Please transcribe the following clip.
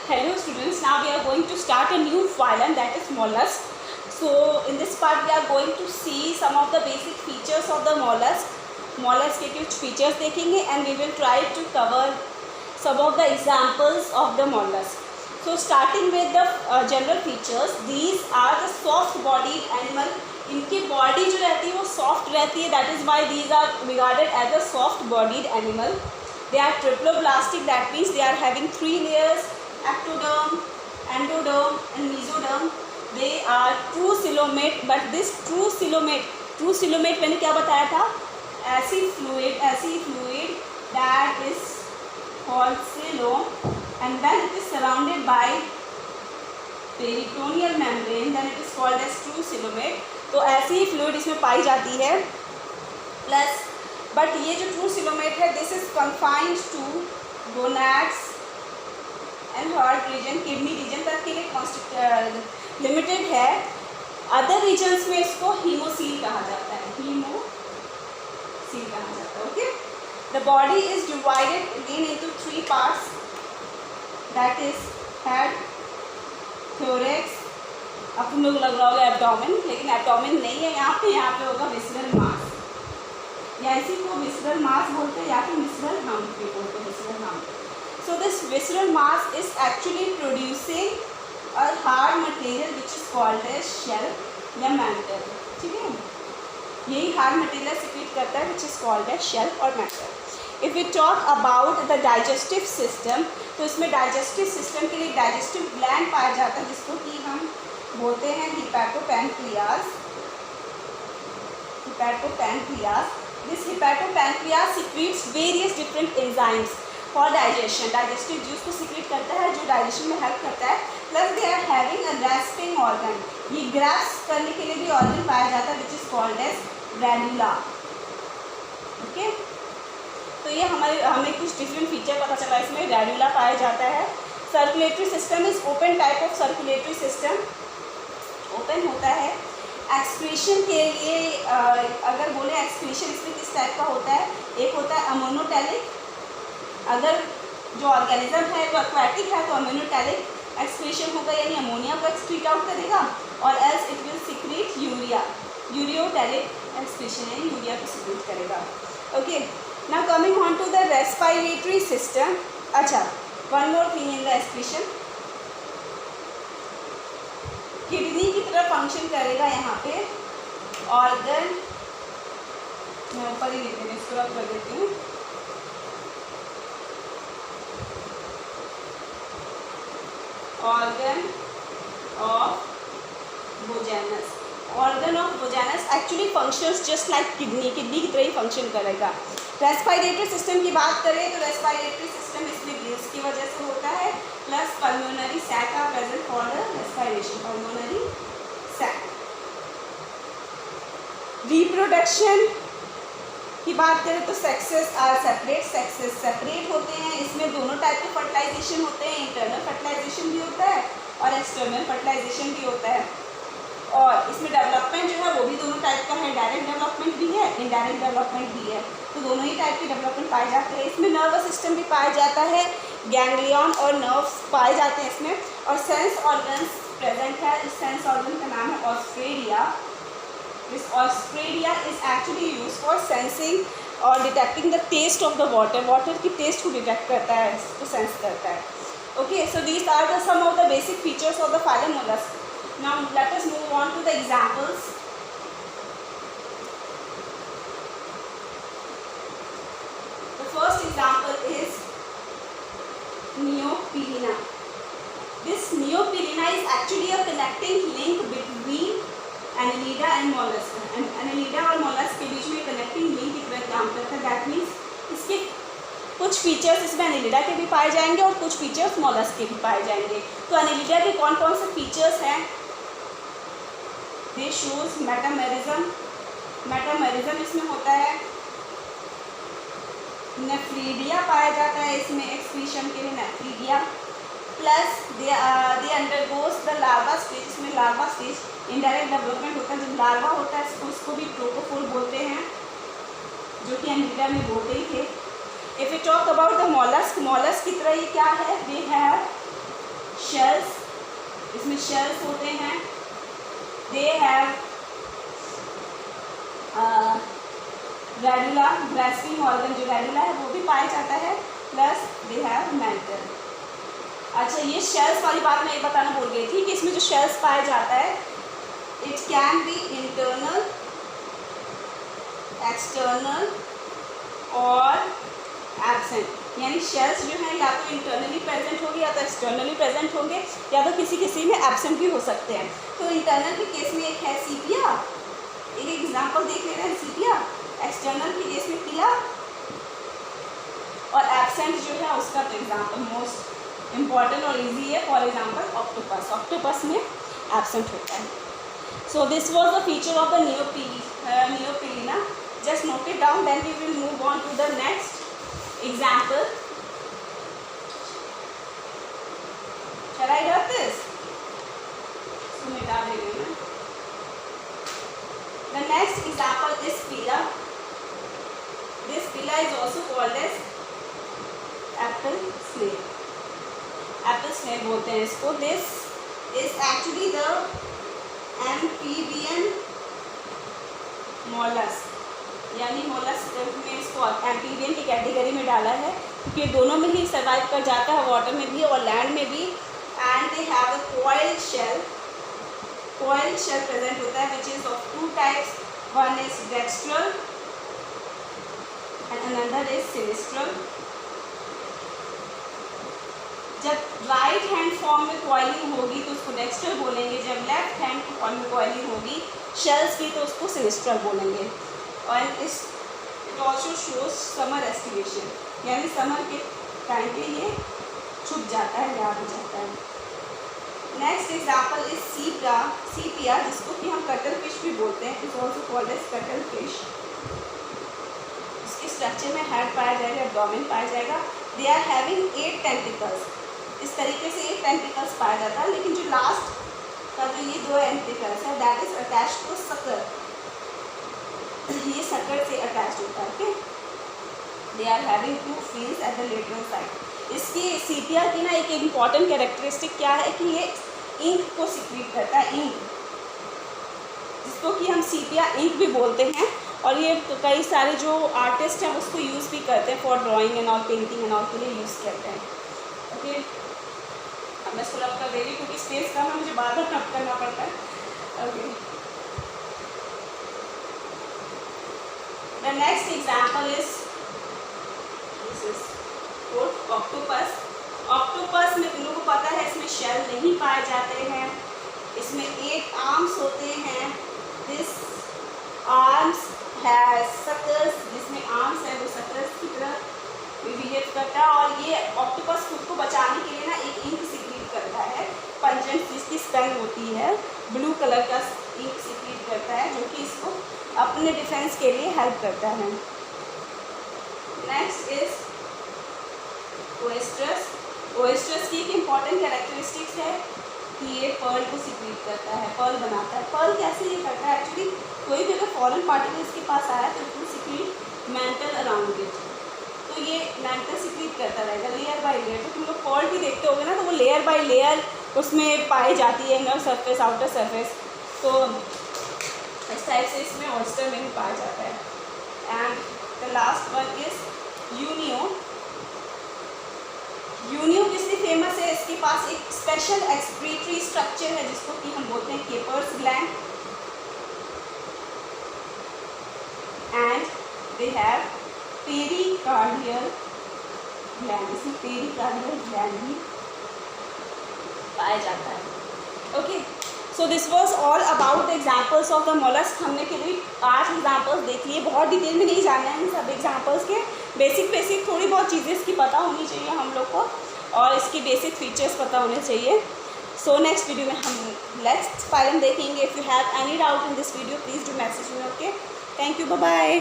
Hello students, now we are going to start a new phylum, that is mollusk. So in this part we are going to see some of the basic features of the mollusk. Mollusk के कुछ features देखेंगे and we will try to cover some of the examples of the mollusk. So starting with the general features, these are the soft bodied animal. इनकी body जो रहती है वो soft रहती है, that is why these are regarded as a soft bodied animal. They are triploblastic, that means they are having 3 layers. Ectoderm, endoderm and mesoderm. They are true coelomate, but this true coelomate मैंने क्या बताया था? ऐसी fluid that is called coelom, and then it is surrounded by peritoneal membrane, then it is called as true coelomate. तो ऐसी fluid इसमें पाई जाती है. Plus, but ये जो true coelomate है, this is confined to gonads and heart region, kidney region तक के लिए लिमिटेड है. अदर रीजन्स में इसको हीमोसील कहा जाता है, हीमोसील कहा जाता है. Okay, the body is divided again into 3 parts, that is head, thorax. अब तुम लोग लग रहा होगा एब्डोमेन, लेकिन एब्डोमेन नहीं है यहाँ पे होगा विसरल मास, या इसी को विसरल मास बोलते हैं या फिर विसरल हम्प भी बोलते हैं, visceral hump. So this visceral mass is actually producing a hard material which is called as shell या mantle. ठीक है, यही hard material secrete करता है which is called as shell और mantle. If we talk about the digestive system, तो इसमें digestive system के लिए digestive gland पाया जाता है जिसको कि हम बोलते हैं hepatopancreas. This hepatopancreas secretes various different enzymes for digestion. Digestive juice को सिक्रेट करता है जो डाइजेशन में हेल्प करता है. Plus they are having a grasping organ, ये ग्रास्प करने के लिए भी ऑर्गन पाया जाता है which is called as radula. Okay, तो ये हमें कुछ डिफरेंट फीचर पता चला. इसमें रैड्यूला पाया जाता है. Circulatory system is open type of circulatory system, open होता है. एक्सक्रीशन के लिए अगर बोले एक्सक्रीशन इसमें किस टाइप का होता है, एक होता है अमोनोटैलिक. अगर जो ऑर्गेनिज्म है वो एक्वाटिक है तो अमोनोटैलिक एक्सक्रीशन होगा, यानी अमोनिया को एक्सक्रीट आउट करेगा, और else it will secrete urea. Ureotelic excretion है, यूरिया को सिक्रीट करेगा. Okay, now coming on to the respiratory system. अच्छा, one more thing in the excretion, kidney की तरह फंक्शन करेगा यहाँ पे ऑर्गन. मैं ऊपर ही लिख देती, इसको रख कर देती हूँ. organ of Vojanus actually functions just like kidney की तरह ही फंक्शन करेगा. रेस्पिरेटरी सिस्टम की बात करें तो रेस्पिरेटरी सिस्टम इसमें गिल्स की वजह से होता है, plus pulmonary sac are present for the respiration. Pulmonary sac. Reproduction की बात करें तो सेक्सेस आर सेपरेट होते हैं. इसमें दोनों टाइप के फर्टिलाइजेशन होते हैं, इंटरनल फर्टिलाइजेशन भी होता है और एक्सटर्नल फर्टिलाइजेशन भी होता है. और इसमें डेवलपमेंट जो है वो भी दोनों टाइप का है, डायरेक्ट डेवलपमेंट भी है, इनडायरेक्ट डेवलपमेंट भी है. तो दोनों ही टाइप के डेवलपमेंट पाए जाते हैं. इसमें नर्वस सिस्टम भी पाया जाता है, गैंग्लियन और नर्व्स पाए जाते हैं इसमें, और सेंस ऑर्गन्स प्रेजेंट है. इस सेंस ऑर्गन का नाम है ऑस्ट्रेडिया. This Australia is actually used for sensing or detecting the taste of the water. Water की taste को detect करता है, इसको sense करता है. Okay, so these are the some of the basic features of the phylum mollusk. Now let us move on to the examples. The first example is Neopilina. This Neopilina is actually a connecting link between Annelida and mollusc. Annelida और mollusc के बीच में connecting link की तरह काम करता है. That means इसके कुछ फीचर्स इसमें एनालिडा के भी पाए जाएंगे और कुछ फीचर्स मोलस्क के भी पाए जाएंगे. तो एनालिडा के कौन कौन से फीचर्स हैं? दे शोज मेटामेरिज्म. मेटामेरिज्म इसमें होता है. नेफ्रीडिया पाया जाता है इसमें एक्सक्रीशन के लिए, nephridia. Plus they undergoes the larva stage. इसमें लार्वा स्टेज इनडायरेक्ट डेवलपमेंट होता है. जब लार्वा होता है उसको भी प्रोटोफोर बोलते हैं, जो कि एनालिडा में बोलते ही थे. If you talk about the mollusc, mollusc की तरह ये क्या है, दे हैव शेल्स, इसमें शेल्स होते हैं। They have radula, grasping organ जो रेडुला है वो भी पाया जाता है, प्लस दे हैव मेंटल। अच्छा, ये शेल्स वाली बात मैं ये बताना भूल गई थी कि इसमें जो शेल्स पाया जाता है it can be internal, external और एब्सेंट, यानी शेल्स जो है या तो इंटरनली प्रेजेंट होंगे या तो एक्सटर्नली प्रेजेंट होंगे या तो किसी किसी में एब्सेंट भी हो सकते हैं। तो इंटरनल के केस में एक है सीपिया, एक एग्जाम्पल देख ले रहे हैं सीपिया, एक्सटर्नल के केस में पिला, और एब्सेंट जो है उसका तो एग्जाम्पल मोस्ट इम्पॉर्टेंट और इजी है, फॉर एग्जाम्पल ऑक्टोपस, ऑक्टोपस में एब्सेंट होता है। So this was the feature of the neopilina, just note it down, then we will move on to the next example. Shall I write this? So मिटा देंगे ना। The next example is pila. This pila is also called as apple snail. Apple snail बोलते हैं इसको। This is actually the amphibian mollusk, यानी mollusc में इसको amphibian की कैटेगरी में डाला है क्योंकि दोनों में ही सर्वाइव कर जाता है, वाटर में भी और लैंड में भी। And they have a coiled shell, coiled shell present होता है which is of two types, one is dextral and another is sinistral। जब राइट हैंड फॉर्म में कॉइलिंग होगी तो उसको डेक्स्ट्रल बोलेंगे, जब लेफ्ट हैंड की फॉर्म में कॉइलिंग होगी शेल्स की तो उसको सिनिस्ट्रल बोलेंगे। और इस it also shows summer aestivation, यानी समर के टाइम पे ये छुप जाता है, याद हो जाता है। नेक्स्ट एग्जाम्पल इज सीपिया, जिसको कि हम कटल फिश भी बोलते हैं, is also called as cuttlefish. इसके स्ट्रक्चर में हेड पाया जाएगा, एब्डोमेन पाया जाएगा। दे आर हैविंग 8 टेंटिकल्स, इस तरीके से 8 टेंटिकल्स पाया जाता है, लेकिन जो लास्ट का जो ये 2 टेंटिकल्स है that is attach to sucker, ये सकर से अटैच होता है। Okay, they are having 2 feels at the lateral side. इसकी सीपिया की ना एक इम्पॉर्टेंट कैरेक्टरिस्टिक क्या है कि ये इंक को सिक्रीट करता है, इंक, जिसको कि हम सीपिया इंक भी बोलते हैं। और ये तो कई सारे जो आर्टिस्ट हैं उसको यूज़ भी करते हैं फॉर ड्राइंग एंड और पेंटिंग एंड और के लिए यूज़ करते हैं। ओके, अब मैं इसको रब कर दे रही क्योंकि स्पेस कम है, मुझे बार बार रब करना पड़ता है। Okay, the next example is octopus. Octopus में तुम लोगों को पता है इसमें शेल नहीं पाए जाते हैं, इसमें 8 आर्म्स होते हैं। दिस आर्म्स हैज सकर्स, जिसमें आर्म्स है वो सकर्स की तरह बिहेव करता है। और ये ऑक्टोपस खुद को बचाने के लिए ना एक इंक सिक्रीट करता है, पंजेंट, जिसकी स्टंग होती है ब्लू कलर का इंक सिक्रीट करता है, जो कि इसको अपने डिफेंस के लिए हेल्प करता है। Next is ओएस्ट्रस। ओएस्ट्रस की एक इम्पॉर्टेंट कैरेक्टरिस्टिक्स है कि ये पर्ल को सिक्रीट करता है, पर्ल बनाता है। पर्ल कैसे ये करता है, एक्चुअली कोई भी अगर फॉरेन पार्टिकल इसके पास आया तो it will secrete mental around it, तो ये मेंटल सिक्रीट करता रहेगा लेयर बाय लेयर। तो तुम लोग पर्ल भी देखते होगे ना, तो वो लेयर बाय लेयर उसमें पाई जाती है, इनर सरफेस, आउटर सरफेस। तो इस टाइप से इसमें ओएस्टर में भी पाया जाता है। And the last one is Unio. Unio किसलिए फेमस है, इसके पास एक स्पेशल एक्सक्रीटरी स्ट्रक्चर है जिसको कि हम बोलते हैं keepers gland, and they have pericardial gland, इसमें पेरिकार्डियल ग्लैंड भी पाया जाता है। Okay, so this was all about the examples of the mollusc. हमने करीब 8 एग्जाम्पल्स देख लिए, बहुत डिटेल में नहीं जानना है इन सब एग्जाम्पल्स के, बेसिक थोड़ी बहुत चीज़ें इसकी पता होनी चाहिए हम लोग को, और इसकी बेसिक फीचर्स पता होने चाहिए। सो नेक्स्ट वीडियो में हम नेक्स्ट फाइलम देखेंगे। If you have any doubt in this video please do message me. Okay, thank you, bye bye.